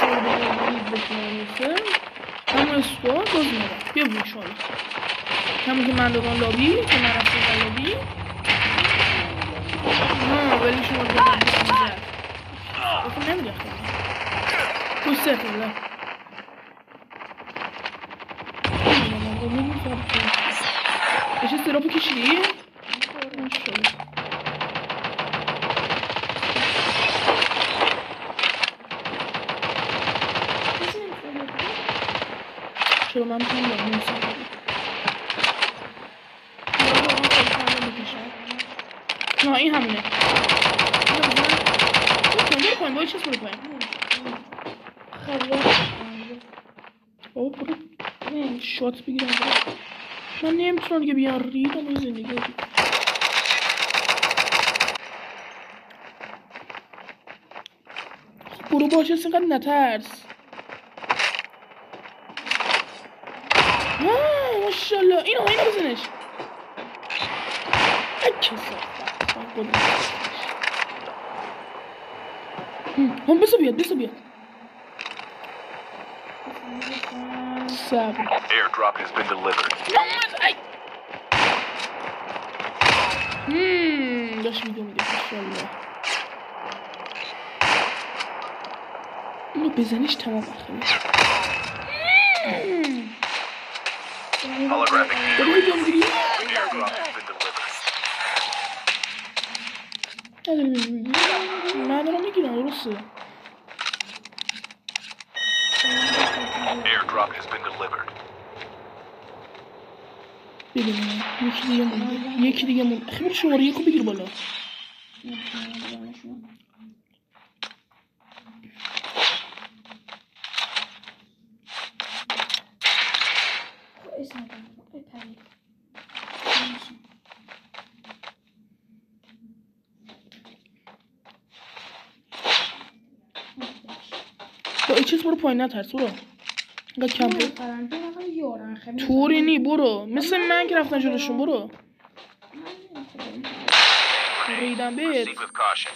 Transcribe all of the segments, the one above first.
بکنم همون اسکوار باز میرم بیا بوی شما همون که من دادم لابی که من رفتم لابی ولی شما دادم بزن بکن نمیده خیلی تو سفر لا ايش استرابو کشیدی؟ چرا من میتونم لابی نه این همونه برو پایین باید چیز برو پایین برو شات بگیرم من نمیتونم دیگه بیان ریدم این زندگی رو برو باشه اینقدر نترس ماشالله اینو بزنش هم بسو بیاد صبر Airdrop has been delivered. داشت ویدیو میده ماشالله اینو بزنیش تمام آخرش Holographic داری ویدیو میگیری؟ airdrop has been delivered. نداری ویدیو میگیری؟ من دارم میگیرم درسته Airdrop has been delivered. ببینم یکی دیگه مونده خیلی شماره یکو بگیر بالا با این چیز برو پایین نترس برو اینقدر کم طوری نی برو مثل من که رفتن جلوشون برو ریدم بهت Proceed with caution.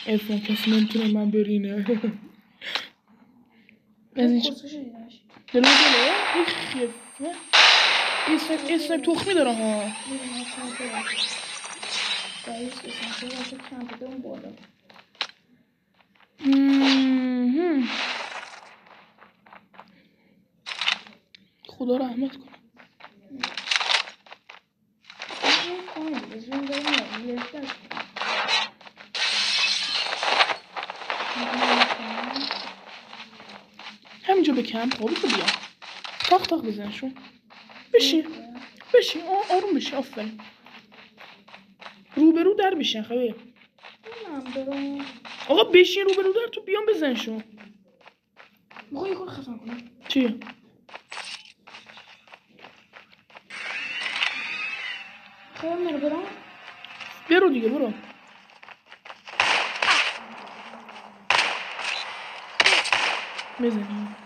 افران کسی نمیتونه من برینه از اینجا دلو یک خیفه اسنایپ تخمی داره ها خدا رحمت کنه همینجا بکن خوابی تو بیا تاق بزنشون بشین آروم بشین آفرین روبرو در بشین خواهی آقا بشین روبرو در تو بیان بزنشون میخوای یه کار خفن کنم چی؟ خیلی منو برام برو دیگه برو بزنیم